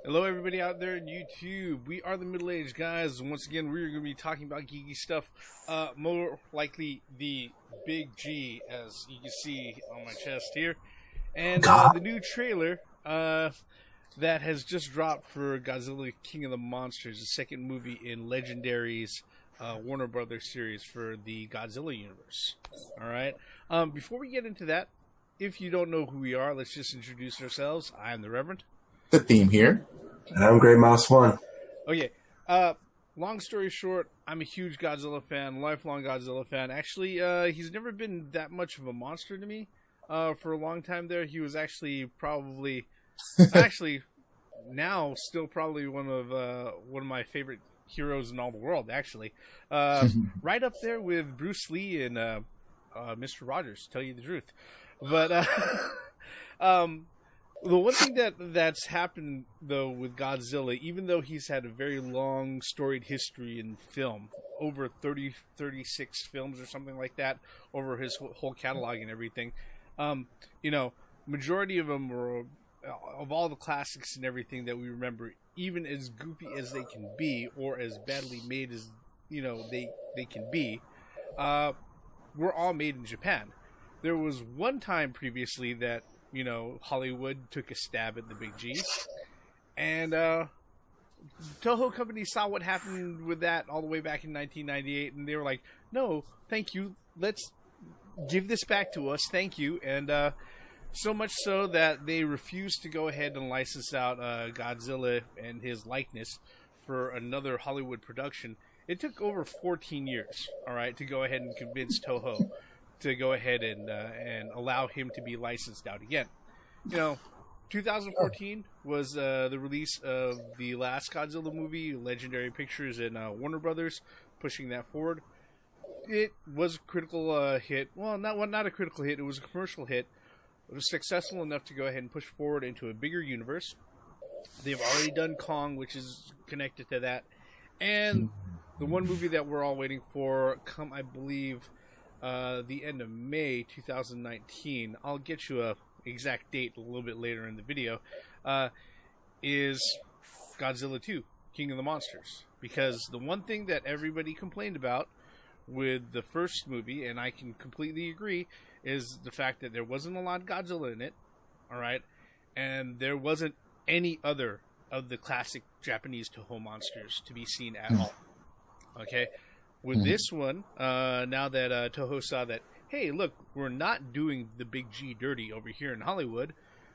Hello, everybody out there on YouTube. We are the Middle-Aged Guys, and once again, we're going to be talking about geeky stuff. More likely, the Big G, as you can see on my chest here. And the new trailer that has just dropped for Godzilla King of the Monsters, the second movie in Legendary's Warner Brothers series for the Godzilla universe. Alright? Before we get into that, if you don't know who we are, let's just introduce ourselves. I am the Reverend. The theme here. And I'm Grey Mouse 1. Okay. Long story short, I'm a huge Godzilla fan, lifelong Godzilla fan. Actually, he's never been that much of a monster to me. For a long time there, he was actually probably, now still probably one of my favorite heroes in all the world. Actually, right up there with Bruce Lee and Mr. Rogers. To tell you the truth, but the one thing that's happened, though, with Godzilla, even though he's had a very long, storied history in film, over 36 films or something like that, over his whole catalog and everything, majority of them were, of all the classics and everything that we remember, even as goofy as they can be, or as badly made as, they can be, were all made in Japan. There was one time previously that Hollywood took a stab at the Big G, and Toho Company saw what happened with that all the way back in 1998, and they were like, no, thank you, let's give this back to us, thank you, and so much so that they refused to go ahead and license out Godzilla and his likeness for another Hollywood production. It took over 14 years, alright, to go ahead and convince Toho to go ahead and allow him to be licensed out again. 2014 was the release of the last Godzilla movie, Legendary Pictures and Warner Brothers, pushing that forward. It was a critical hit. Well, not a critical hit. It was a commercial hit. It was successful enough to go ahead and push forward into a bigger universe. They've already done Kong, which is connected to that. And the one movie that we're all waiting for, come, I believe, the end of May 2019, I'll get you a exact date a little bit later in the video, is Godzilla 2, King of the Monsters. Because the one thing that everybody complained about with the first movie, and I can completely agree, is the fact that there wasn't a lot of Godzilla in it, alright, and there wasn't any other of the classic Japanese Toho monsters to be seen at all. Okay? With this one, now that Toho saw that, hey, look, we're not doing the Big G dirty over here in Hollywood,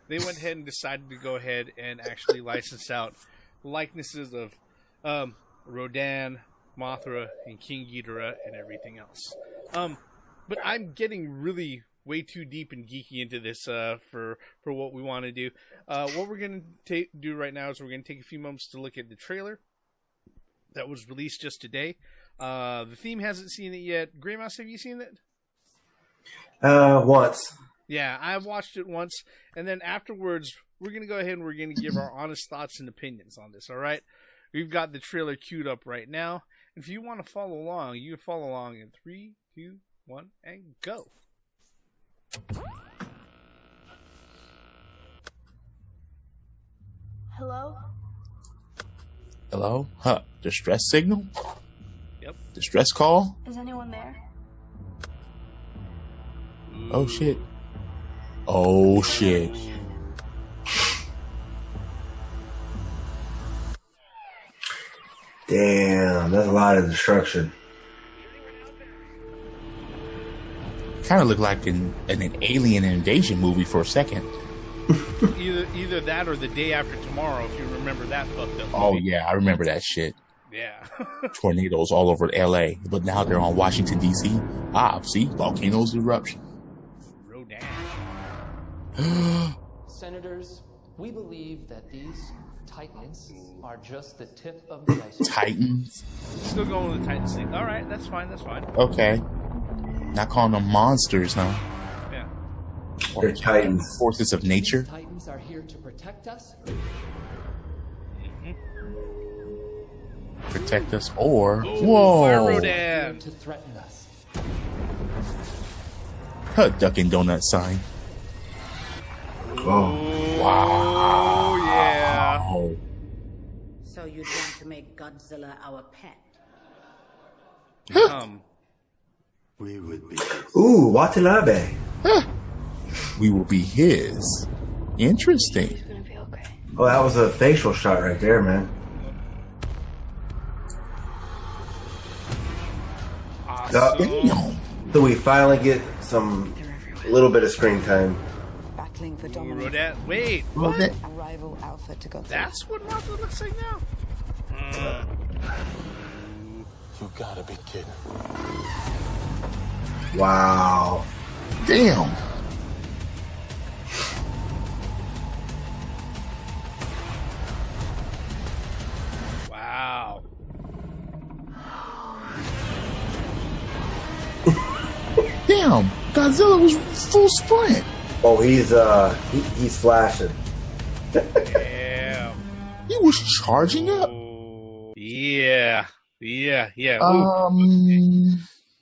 they went ahead and decided to go ahead and actually license out likenesses of Rodan, Mothra, and King Ghidorah, and everything else. But I'm getting really way too deep and geeky into this for what we want to do. What we're going to do right now is we're going to take a few moments to look at the trailer that was released just today. The theme hasn't seen it yet. Grey Mouse, have you seen it? Once. Yeah, I've watched it once, and then afterwards, we're going to go ahead and we're going to give our honest thoughts and opinions on this, alright? We've got the trailer queued up right now. If you want to follow along, you can follow along in 3, 2, 1, and go. Hello? Hello? Huh. Distress signal? Yep. Distress call? Is anyone there? Oh shit. Oh shit. Damn, that's a lot of destruction. Kind of looked like an alien invasion movie for a second. Either that or The Day After Tomorrow, if you remember that fucked up movie. Oh yeah, I remember that shit. Yeah. Tornadoes all over LA, but now they're on Washington DC. See, volcanoes eruption. Rodan. Senators, we believe that these Titans are just the tip of the iceberg. Titans? Still going with the Titans thing. Alright, that's fine, that's fine. Okay. Not calling them monsters, huh? Yeah. They're Titans. Forces of nature. These Titans are here to protect us. Protect us or... Oh, whoa! Fire Here Rodan! to threaten us. Dunkin' Donut sign. Oh. Wow. Oh, yeah. So you'd want to make Godzilla our pet? We would be. Ooh, Watanabe. We will be his. Interesting. It's gonna be okay. Oh, that was a facial shot right there, man. Damn. So we finally get some little bit of screen time. Battling for Who dominance. wrote that? Wait, Well, what? that- A rival alpha to Godzilla. That's what Mothra looks like now? You gotta be kidding. Wow. Damn. Wow. Damn. Godzilla was full sprint. Oh, he's flashing. Damn. He was charging up. Oh, yeah. Yeah. Ooh.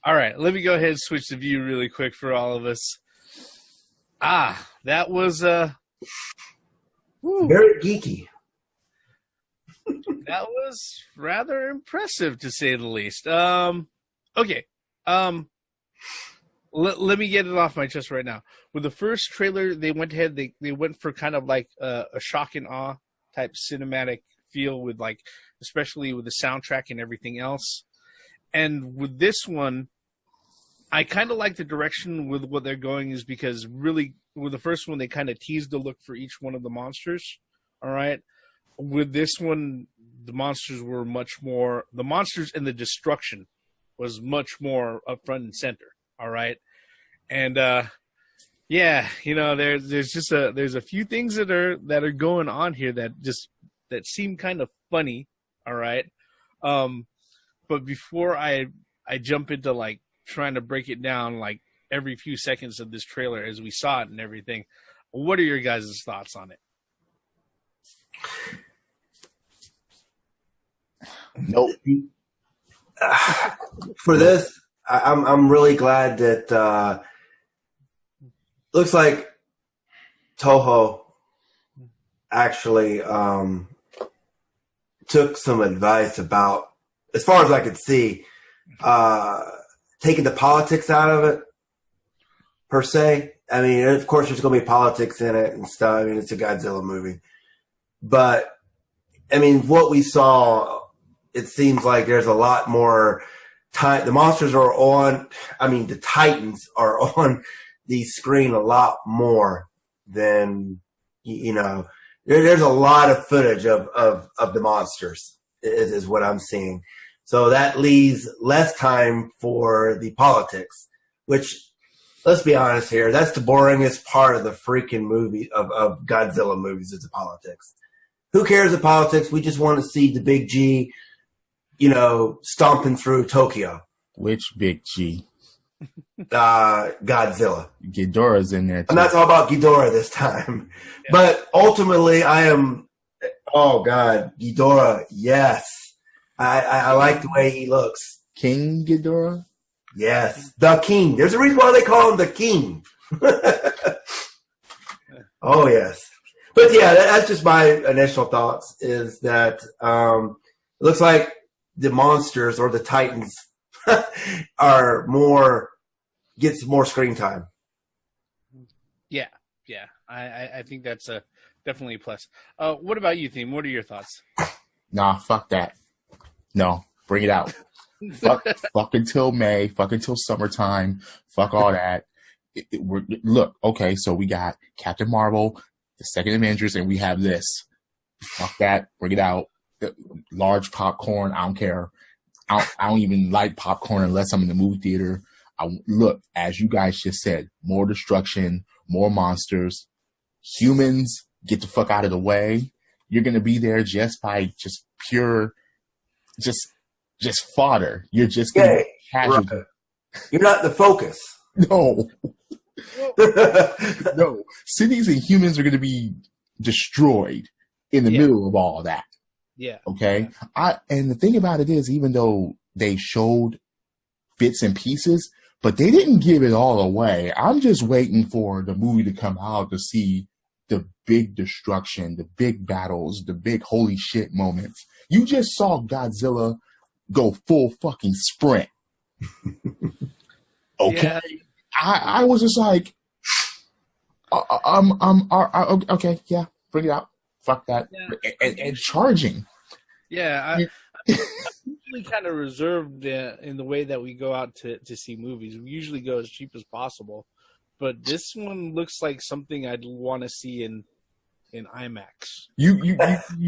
All right, let me go ahead and switch the view really quick for all of us. That was Very geeky. that was rather impressive to say the least. Okay. Let me get it off my chest right now. With the first trailer, they went ahead. They went for kind of like a shock and awe type cinematic feel with like, especially with the soundtrack and everything else. And with this one, I kind of like the direction with what they're going is because really with the first one, they kind of teased the look for each one of the monsters. All right. With this one, the monsters were much more, the monsters and the destruction was much more up front and center. All right. And, yeah, you know, there's just there's a few things that are going on here that seem kind of funny. All right. But before I jump into like trying to break it down, like every few seconds of this trailer as we saw it and everything, what are your guys' thoughts on it? Nope. For this, I'm really glad that looks like Toho actually took some advice about, as far as I could see, taking the politics out of it, per se. I mean, of course, there's going to be politics in it and stuff. I mean, it's a Godzilla movie. But, I mean, what we saw, it seems like there's a lot more time. The monsters are on, I mean, the Titans are on the screen a lot more than, you know, there's a lot of footage of the monsters is what I'm seeing. So that leaves less time for the politics, which, let's be honest here, that's the boringest part of the freaking movie of Godzilla movies is the politics. Who cares the politics? We just want to see the big G, you know, stomping through Tokyo. Which big G? Godzilla. Ghidorah's in there too. I'm not talking about Ghidorah this time. Yeah. But ultimately, oh God, Ghidorah, yes. I like the way he looks. King Ghidorah? Yes, the king. There's a reason why they call him the king. Oh, yes. But yeah, that's just my initial thoughts is that it looks like the monsters or the Titans gets more screen time. Yeah. I think that's definitely a plus. What about you, Theme? What are your thoughts? Nah, fuck that. No, bring it out. fuck until May. Fuck until summertime. Fuck all that. Look, okay, so we got Captain Marvel, the second Avengers, and we have this. Fuck that. Bring it out. Large popcorn. I don't care. I don't even like popcorn unless I'm in the movie theater. Look, as you guys just said, more destruction, more monsters. Humans, get the fuck out of the way. You're going to be there just by just pure, just fodder. You're just going to be casualty. Right. You're not the focus. No. No. Cities and humans are going to be destroyed in the middle of all that. Yeah. Okay. And the thing about it is, even though they showed bits and pieces, but they didn't give it all away. I'm just waiting for the movie to come out to see the big destruction, the big battles, the big holy shit moments. You just saw Godzilla go full fucking sprint. Okay, Yeah. I was just like, okay, yeah, bring it out. Fuck that, Yeah. and charging. Yeah, I'm usually kind of reserved in the way that we go out to see movies. We usually go as cheap as possible, but this one looks like something I'd want to see in IMAX. You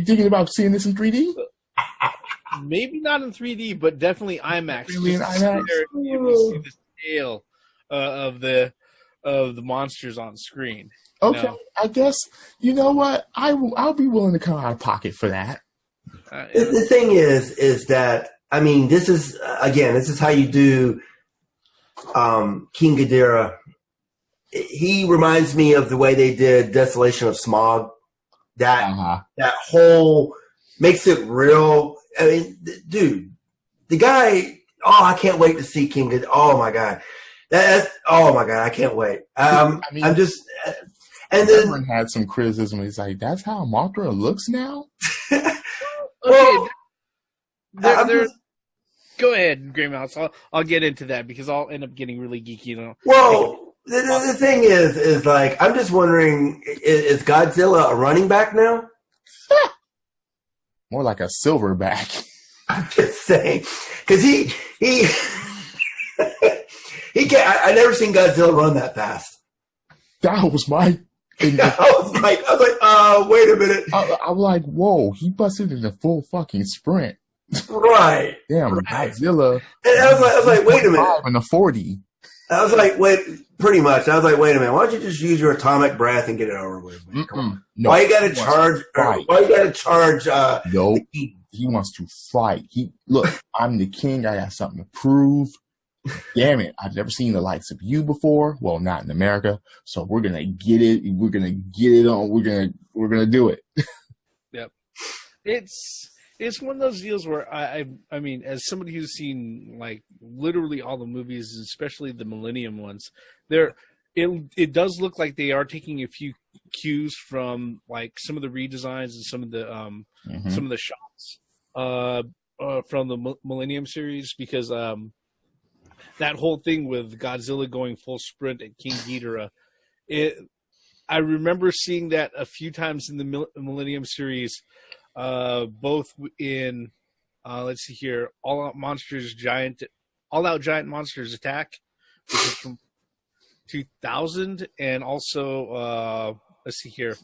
thinking about seeing this in 3D? Maybe not in 3D, but definitely IMAX. Really in Just to IMAX? sit there and be able to see the scale of the monsters on screen. Okay, know? I guess you know what I'll be willing to come out of pocket for that. The thing is that, I mean, this is how you do King Ghidorah. He reminds me of the way they did Desolation of Smog. That whole makes it real. I mean, dude, the guy. Oh, I can't wait to see King Ghidorah. Oh my god, oh my god, I can't wait. I'm just. And then everyone had some criticism. He's like, "That's how Mothra looks now." Okay, go ahead, Grey Mouse. I'll get into that because I'll end up getting really geeky. Well, the thing is like, I'm just wondering, is Godzilla a running back now? More like a silverback. I'm just saying, because he can't. I never seen Godzilla run that fast. That was my thing. I was like, wait a minute. I'm like, whoa, he busted in a full fucking sprint. Right. Damn, right. Godzilla. And I was like, wait a minute. In a 40. I was like, pretty much. I was like, wait a minute. Why don't you just use your atomic breath and get it over with? Come on. No, why you got to charge? Why you got to charge? No, he wants to fight. Look, I'm the king. I got something to prove. Damn it! I've never seen the likes of you before. Well, not in America. So we're gonna get it. We're gonna get it on. We're gonna do it. Yep. It's one of those deals where I mean, as somebody who's seen like literally all the movies, especially the Millennium ones, it does look like they are taking a few cues from like some of the redesigns and some of the shots from the Millennium series, because that whole thing with Godzilla going full sprint at King Ghidorah, I remember seeing that a few times in the Millennium series, both in let's see here, All Out Giant Monsters Attack, which is from 2000, and also let's see here,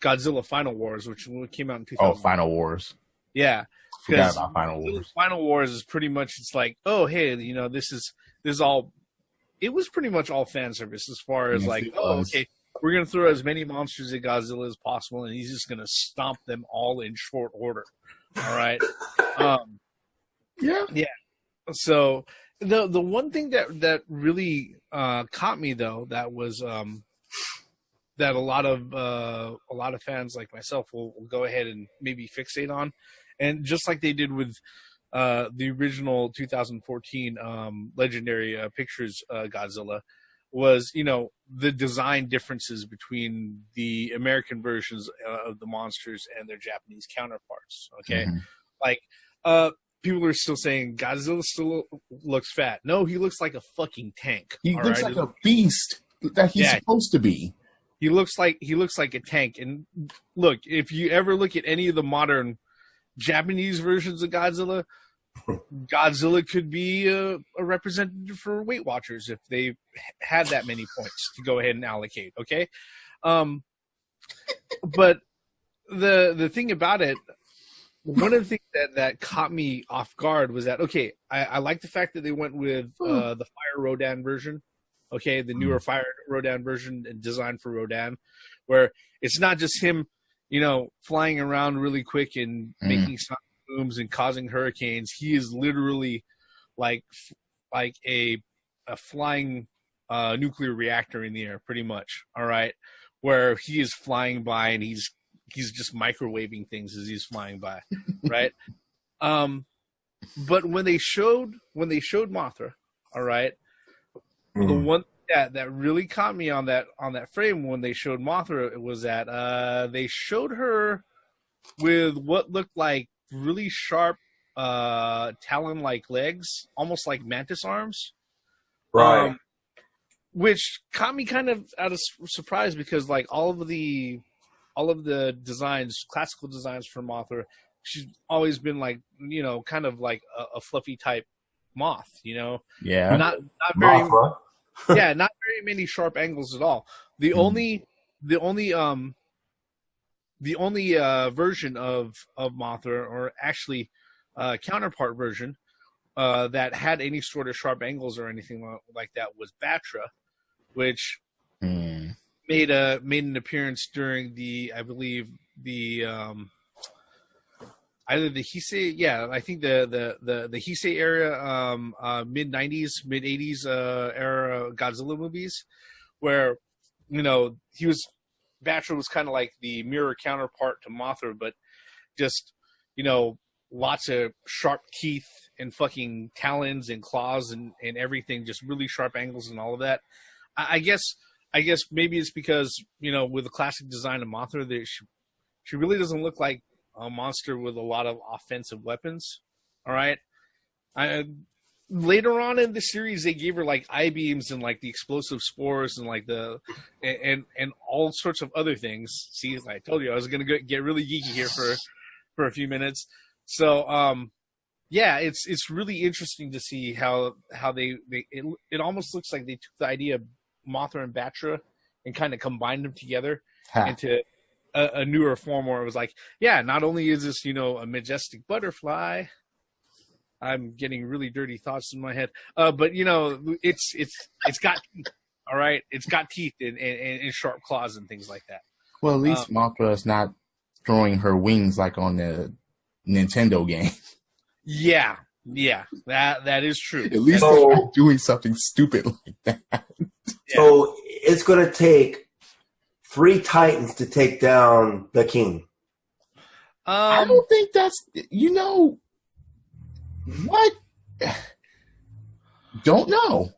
Godzilla Final Wars, which came out in 2000. Oh, Final Wars. Yeah. Forgot about Final Wars. Final Wars is pretty much, it's like, oh, hey, this is all, it was pretty much all fan service as far as okay, we're going to throw as many monsters at Godzilla as possible, and he's just going to stomp them all in short order. All right. Yeah. So the one thing that really caught me, though, that was that a lot of fans like myself will go ahead and maybe fixate on, and just like they did with the original 2014 Legendary Pictures Godzilla, was the design differences between the American versions of the monsters and their Japanese counterparts. Okay, like people are still saying Godzilla still looks fat. No, he looks like a fucking tank. He looks like a beast that he's supposed to be. He looks like a tank. And look, if you ever look at any of the modern Japanese versions of Godzilla, Godzilla could be a representative for Weight Watchers if they had that many points to go ahead and allocate. Okay, but the thing about it, one of the things that caught me off guard was that, okay, I like the fact that they went with the Fire Rodan version. Okay, the newer Fire Rodan version designed for Rodan, where it's not just him, flying around really quick and making sonic booms and causing hurricanes. He is literally like a flying nuclear reactor in the air, pretty much. All right, where he is flying by and he's just microwaving things as he's flying by, right? But when they showed Mothra, all right. The one that really caught me on that frame when they showed Mothra was that they showed her with what looked like really sharp talon-like legs, almost like mantis arms. Right. Which caught me kind of out of surprise because like all of the designs, classical designs for Mothra, she's always been like, you know, kind of like a fluffy type moth, you know. Yeah. Not very Mothra. yeah, not very many sharp angles at all. The only version of Mothra, or actually counterpart version that had any sort of sharp angles or anything like that was Batra, which made an appearance during I believe either the Heisei, I think the Heisei era, mid 80s era Godzilla movies, where, you know, Batra was kind of like the mirror counterpart to Mothra, but just, you know, lots of sharp teeth and fucking talons and claws and everything, just really sharp angles and all of that. I guess maybe it's because, you know, with the classic design of Mothra, that she really doesn't look like a monster with a lot of offensive weapons. All right. Later on in the series, they gave her like I-beams and like the explosive spores and like and all sorts of other things. See, as I told you, I was going to get really geeky here for a few minutes. So, yeah, it's really interesting to see how it almost looks like they took the idea of Mothra and Batra and kind of combined them together into a newer form where it was like, yeah, not only is this, you know, a majestic butterfly. I'm getting really dirty thoughts in my head, but you know, it's got teeth. All right, it's got teeth and sharp claws and things like that. Well, at least Mothra is not throwing her wings like on the Nintendo game. Yeah, that is true. At least they're not doing something stupid like that. Yeah. So it's going to take 3 Titans to take down the King. I don't think that's, you know, what? Don't know.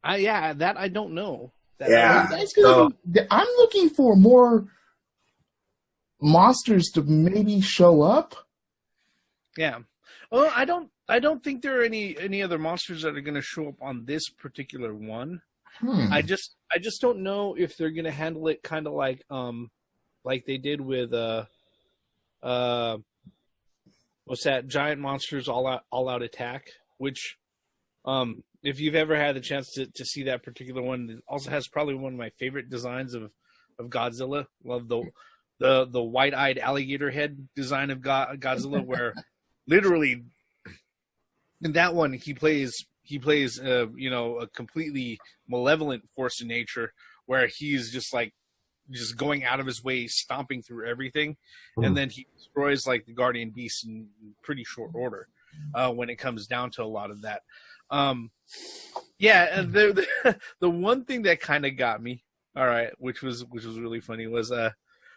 That I don't know. I'm looking for more monsters to maybe show up. Yeah. Well, I don't think there are any other monsters that are going to show up on this particular one. I just don't know if they're going to handle it kind of like they did with what's that, Giant Monsters All Out Attack, which if you've ever had the chance to see that particular one, it also has probably one of my favorite designs of Godzilla. Love the white-eyed alligator head design of Godzilla, where literally in that one he plays you know, a completely malevolent force in nature, where he's just going out of his way, stomping through everything, and then he destroys like the guardian beasts in pretty short order when it comes down to a lot of that. The one thing that kind of got me, all right, which was really funny, was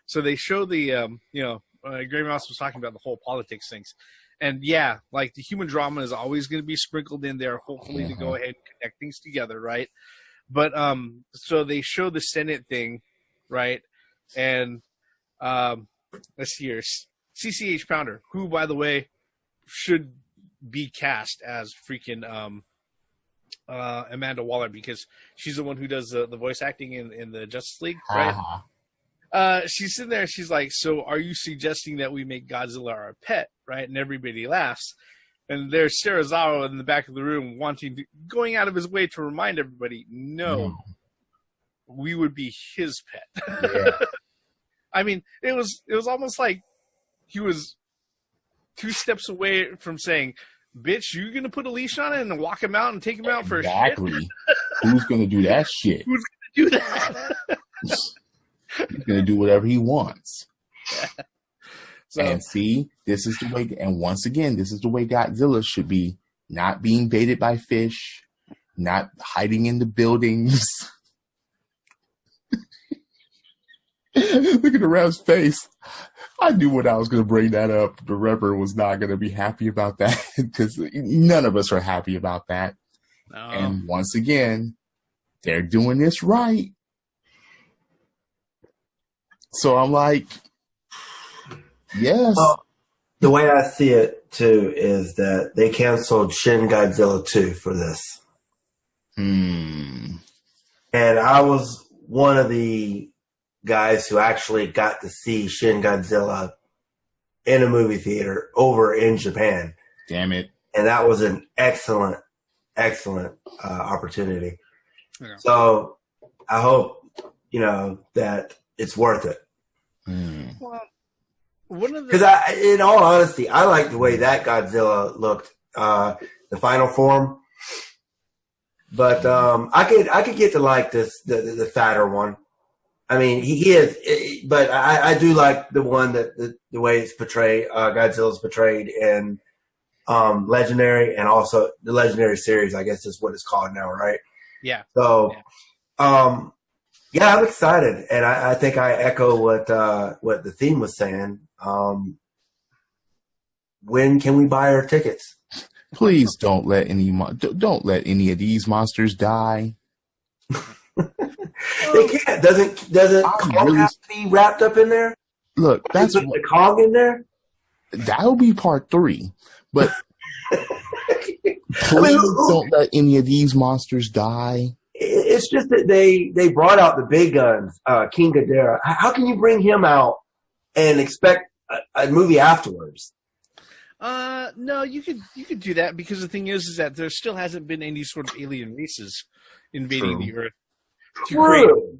so they show the Gray Mouse was talking about the whole politics things. And yeah, like the human drama is always going to be sprinkled in there, hopefully to go ahead and connect things together, right? But so they show the Senate thing, right? And let's see here, CCH Pounder, who, by the way, should be cast as freaking Amanda Waller, because she's the one who does the voice acting in the Justice League, right? She's sitting there, she's like, so are you suggesting that we make Godzilla our pet, right? And everybody laughs. And there's Serizawa in the back of the room going out of his way to remind everybody, no. We would be his pet. Yeah. I mean, it was almost like he was 2 steps away from saying, bitch, you gonna put a leash on it and walk him out and take him out for a shit? Exactly. Who's gonna do that shit? Who's gonna do that? He's gonna do whatever he wants. Yeah. So, and see, this is the way, and once again, this is the way Godzilla should be. Not being baited by fish, not hiding in the buildings. Look at the Rev's face. I knew when I was going to bring that up, the Reverend was not going to be happy about that, because none of us are happy about that. No. And once again, they're doing this right. So I'm like, yes. the way I see it too is that they canceled Shin Godzilla 2 for this. Hmm. And I was one of the guys who actually got to see Shin Godzilla in a movie theater over in Japan. Damn it. And that was an excellent opportunity. Yeah. So I hope, that it's worth it. Well, one of the Because in all honesty, I like the way that Godzilla looked, the final form. But I could get to like the fatter one. I mean, he is, but I do like the one that the way it's portrayed. Godzilla's portrayed in Legendary, and also the Legendary series, I guess is what it's called now, right? yeah. So, yeah, I'm excited, and I think I echo what the theme was saying. When can we buy our tickets? Please don't let any of these monsters die. They can't. Doesn't Kong have to be wrapped up in there? Look, that's Put the Kong in there. that'll be part 3. But please don't let any of these monsters die. It's just that they brought out the big guns, King Ghidorah. How can you bring him out and expect a movie afterwards? No, you could do that, because the thing is that there still hasn't been any sort of alien races invading the Earth. True.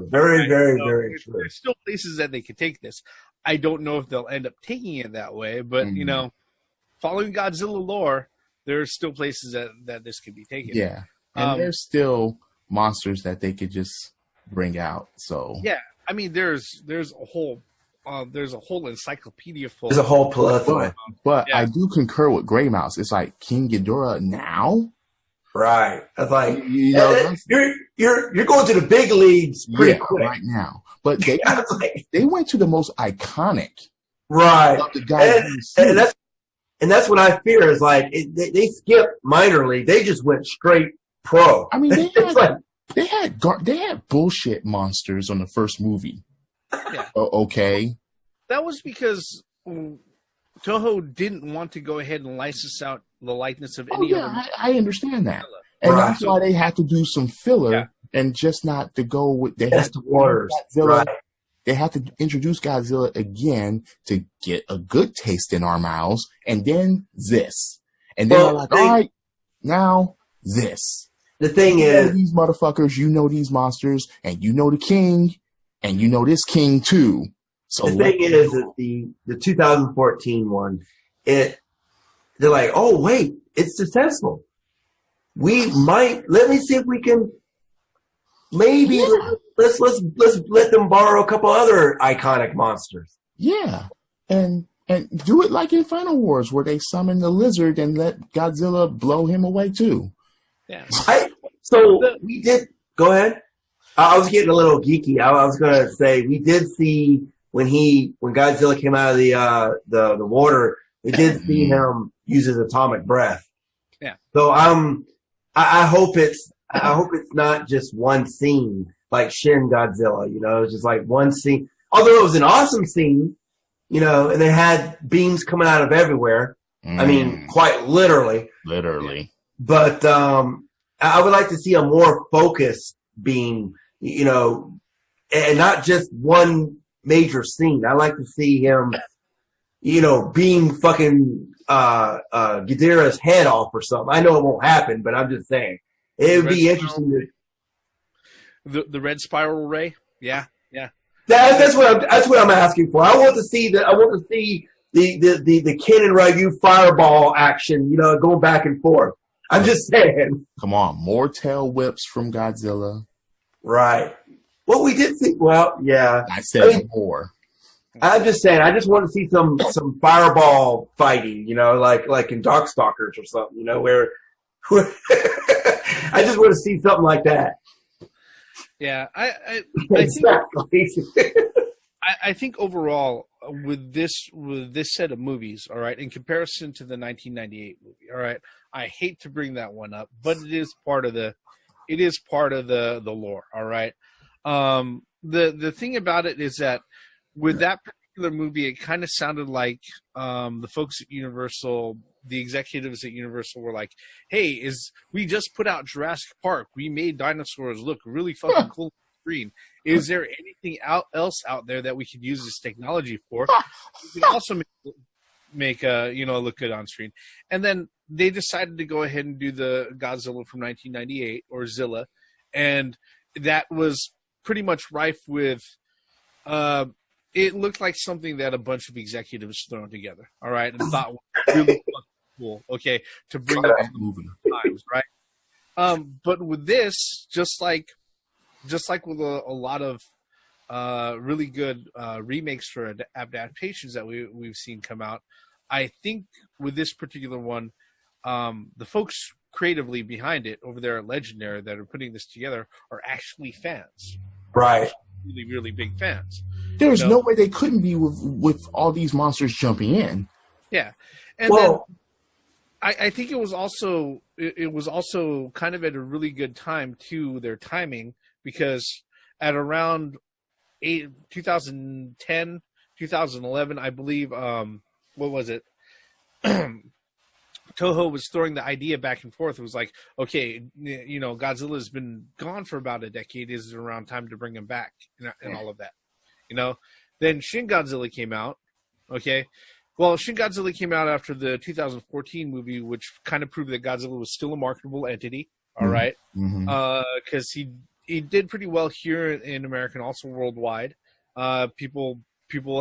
Very, very, So very true. there's still places that they could take this. I don't know if they'll end up taking it that way, but following Godzilla lore, there's still places that this could be taken. Yeah, and there's still monsters that they could just bring out. So yeah, I mean, there's a whole encyclopedia full. There's a whole plethora. But I do concur with Grey Mouse. It's like King Ghidorah now. Right. That's like you're going to the big leagues pretty quick right now. But they went to the most iconic. Right. Of the guys and that's what I fear is like they skipped minor league. They just went straight pro. I mean, they had bullshit monsters on the first movie. Yeah. Okay. That was because Toho didn't want to go ahead and license out the likeness of any other. I understand that. And that's why they had to do some filler and just not to go with they have to waters. Godzilla. Right. They have to introduce Godzilla again to get a good taste in our mouths, and then this. And then they're like, all right, now this. The thing is, these motherfuckers, these monsters, and the king, and this king too. So the thing is that the 2014 one, they're like, oh wait, it's successful. We might let me see if we can maybe let's let them borrow a couple other iconic monsters. Yeah, and do it like in Final Wars where they summon the lizard and let Godzilla blow him away too. Yeah. We did. Go ahead. I was getting a little geeky. I was going to say we did see when Godzilla came out of the water, we did see him use his atomic breath. Yeah. So I hope it's not just one scene like Shin Godzilla. It's just like one scene. Although it was an awesome scene, and they had beams coming out of everywhere. I mean, quite literally. Literally. But I would like to see a more focused beam, and not just one major scene. I like to see him, beam fucking Ghidorah's head off or something. I know it won't happen, but I'm just saying it would be interesting. The red spiral ray, yeah. That's what I'm asking for. I want to see the Ken and Ryu fireball action, going back and forth. I'm just saying. Come on, more tail whips from Godzilla. Right. Well, we did see. Well, yeah. I said more. I'm just saying. I just want to see some fireball fighting. Like in Darkstalkers or something. Where I just want to see something like that. Yeah, I think overall with this set of movies, all right, in comparison to the 1998 movie, all right, I hate to bring that one up, but it is part of the lore, all right. The thing about it is that with that particular movie, it kind of sounded like the folks at Universal, the executives at Universal were like, "Hey, we just put out Jurassic Park. We made dinosaurs look really fucking cool on the screen. Is there anything else out there that we could use this technology for? We can also make look good on screen." And then they decided to go ahead and do the Godzilla from 1998, or Zilla, and that was pretty much rife with. It looked like something that a bunch of executives thrown together, all right, and thought was really fucking cool, okay, to bring up to the times, right? But with this, just like with a lot of really good remakes for adaptations that we've seen come out, I think with this particular one, the folks creatively behind it over there at Legendary that are putting this together are actually fans, right? Really, really big fans. There's no way they couldn't be with all these monsters jumping in. Yeah, and then I think it was also kind of at a really good time too, their timing, because at around 2010, 2011, I believe, what was it? Toho was throwing the idea back and forth. It was like, okay, Godzilla's been gone for about a decade. Is it around time to bring him back and all of that? Then Shin Godzilla came out. Okay. Well, Shin Godzilla came out after the 2014 movie, which kind of proved that Godzilla was still a marketable entity. All right. Because he did pretty well here in America and also worldwide. People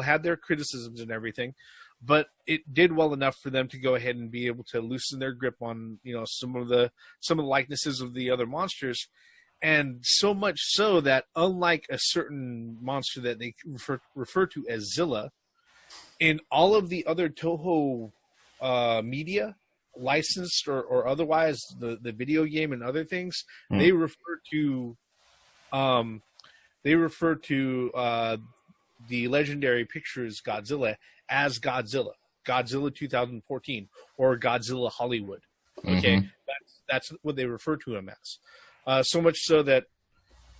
had their criticisms and everything, but it did well enough for them to go ahead and be able to loosen their grip on, some of the likenesses of the other monsters. And so much so that, unlike a certain monster that they refer to as Zilla, in all of the other Toho media, licensed or otherwise, the video game and other things, they refer to the Legendary Pictures Godzilla as Godzilla 2014, or Godzilla Hollywood. Okay, that's what they refer to him as. So much so that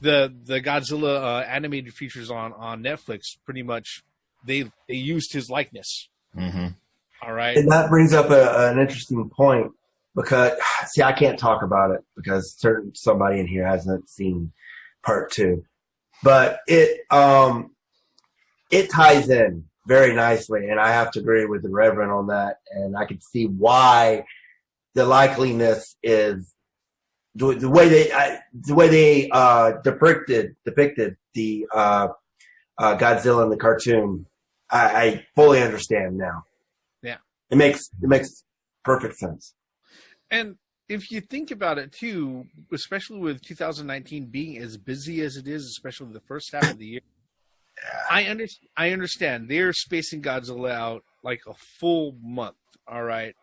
the Godzilla animated features on Netflix, pretty much they used his likeness. All right, and that brings up an interesting point, because I can't talk about it because somebody in here hasn't seen part 2, but it ties in very nicely, and I have to agree with the Reverend on that, and I can see why the likeliness is. The way they depicted the Godzilla in the cartoon, I fully understand now. Yeah, it makes perfect sense. And if you think about it too, especially with 2019 being as busy as it is, especially the first half of the year, I understand they're spacing Godzilla out like a full month. All right,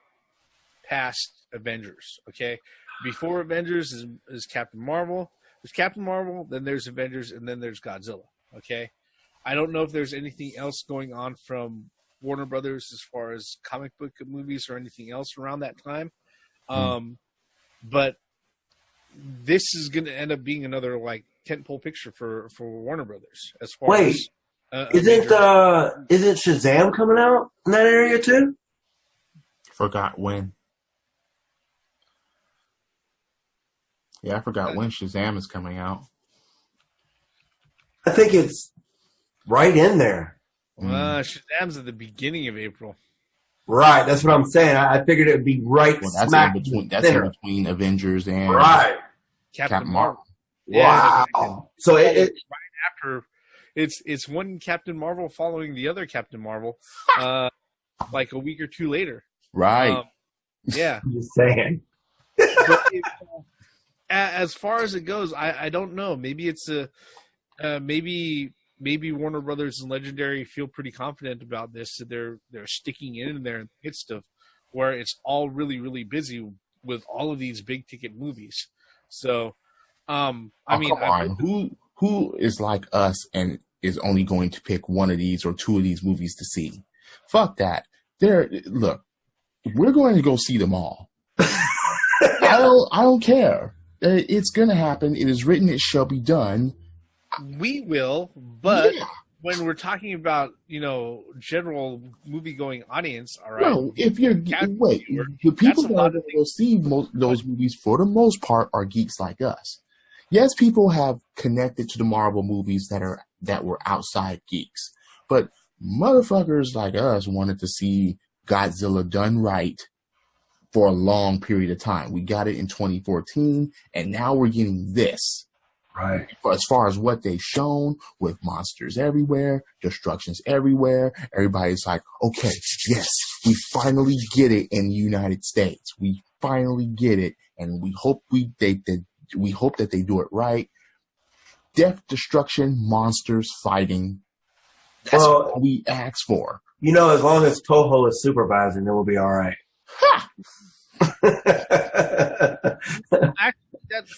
past Avengers. Okay. Before Avengers is Captain Marvel. There's Captain Marvel, then there's Avengers, and then there's Godzilla. Okay? I don't know if there's anything else going on from Warner Brothers as far as comic book movies or anything else around that time. But this is going to end up being another tentpole picture for Warner Brothers as far as isn't Shazam coming out in that area too? Forgot when. Yeah, I forgot when Shazam is coming out. I think it's right in there. Shazam's at the beginning of April. Right, that's what I'm saying. I figured it would be right smack in between. That's in between Avengers and Captain Marvel. Wow. Yeah, so it right after it's one Captain Marvel following the other Captain Marvel, like a week or two later. Right. Yeah. I'm just saying. But as far as it goes, I don't know. Maybe it's maybe Warner Brothers and Legendary feel pretty confident about this. So they're sticking in there in the midst of where it's all really, really busy with all of these big ticket movies. So, come on. Who is like us and is only going to pick one of these or two of these movies to see? Fuck that. Look, we're going to go see them all. I don't care. It's going to happen. It is written. It shall be done. We will, but when we're talking about, general movie going audience, all right. No, if you're wait, the people that are going to see those movies for the most part are geeks like us. Yes, people have connected to the Marvel movies that were outside geeks, but motherfuckers like us wanted to see Godzilla done right for a long period of time. We got it in 2014, and now we're getting this. Right. As far as what they've shown with monsters everywhere, destructions everywhere, everybody's like, okay, yes, we finally get it in the United States. We finally get it, and we hope that they do it right. Death, destruction, monsters fighting. That's what we ask for. As long as Toho is supervising, then we'll be all right. Ha!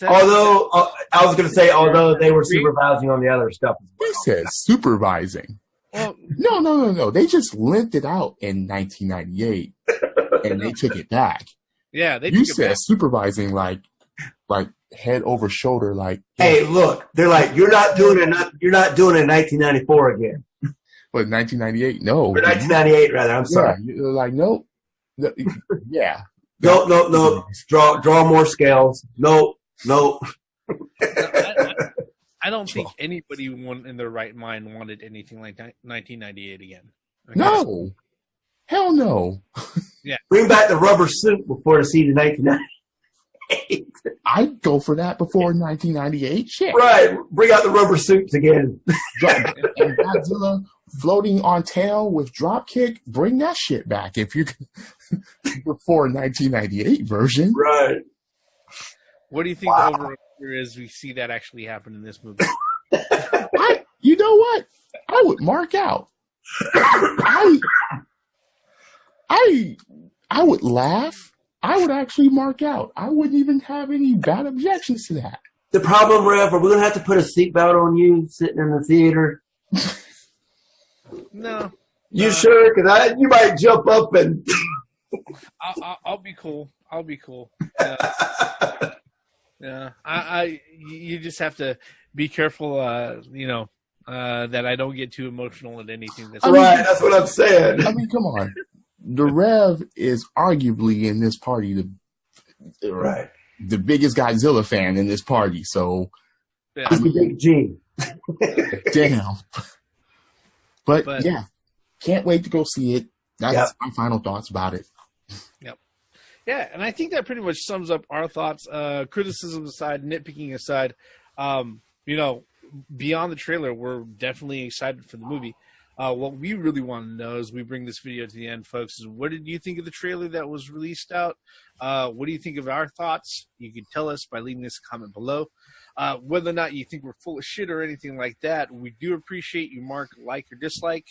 Although I was going to say, although they were supervising on the other stuff as well. He said supervising. Well, No. They just lent it out in 1998, and they took it back. Yeah, You said supervising like head over shoulder, like. Hey, look, they're like, you're not doing it. You're not doing it in 1994 again. But 1998, no. Or 1998, rather. I'm sorry. Yeah, you're like, nope. Yeah. No. Draw more scales. No. I don't think anybody in their right mind wanted anything like 1998 again. Okay? No. Hell no. Yeah. Bring back the rubber suit before the season 1998. I'd go for that before 1998. Shit. Right. Bring out the rubber suits again. And Godzilla floating on tail with dropkick, bring that shit back if you before 1998 version. Right. What do you think the over is we see that actually happen in this movie? You know what? I would mark out. I would laugh. I would actually mark out. I wouldn't even have any bad objections to that. The problem, Rev, are we going to have to put a seatbelt on you sitting in the theater? No. You sure? Because you might jump up and... I'll be cool. Yeah. You just have to be careful, that I don't get too emotional at anything. That's what I'm saying. I mean, come on. The Rev is arguably in this party the biggest Godzilla fan in this party, so yeah. He's the big G. Damn. But yeah, can't wait to go see it. That's my final thoughts about it. Yep. Yeah, and I think that pretty much sums up our thoughts. Criticism aside, nitpicking aside, beyond the trailer, we're definitely excited for the movie. What we really want to know as we bring this video to the end, folks, is what did you think of the trailer that was released out? What do you think of our thoughts? You can tell us by leaving this comment below. Whether or not you think we're full of shit or anything like that, we do appreciate you mark like or dislike.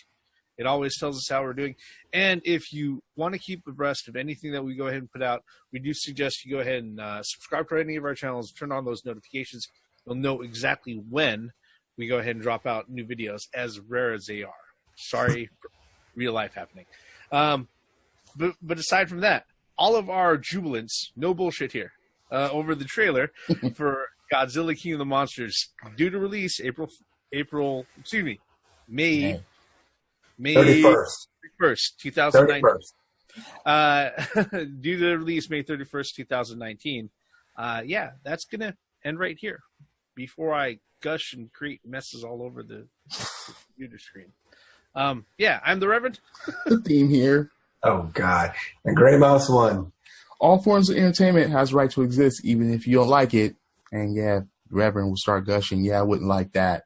It always tells us how we're doing. And if you want to keep abreast of anything that we go ahead and put out, we do suggest you go ahead and subscribe to any of our channels, turn on those notifications. You'll know exactly when we go ahead and drop out new videos, as rare as they are. Sorry, real life happening. But aside from that, all of our jubilance, no bullshit here, over the trailer for Godzilla King of the Monsters, due to release May 31st, 2019. Due to release May 31st, 2019. That's going to end right here before I gush and create messes all over the computer screen. I'm the Reverend. The theme here. Oh, God. And Gray Mouse won. All forms of entertainment has right to exist, even if you don't like it. And Reverend will start gushing. I wouldn't like that.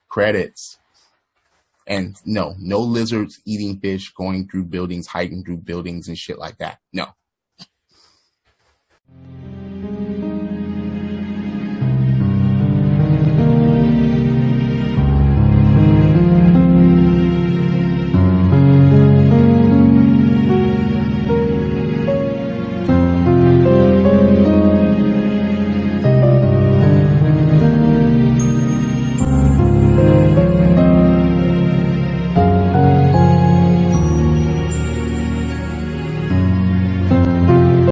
Credits. And no lizards eating fish, going through buildings, hiking through buildings and shit like that. No.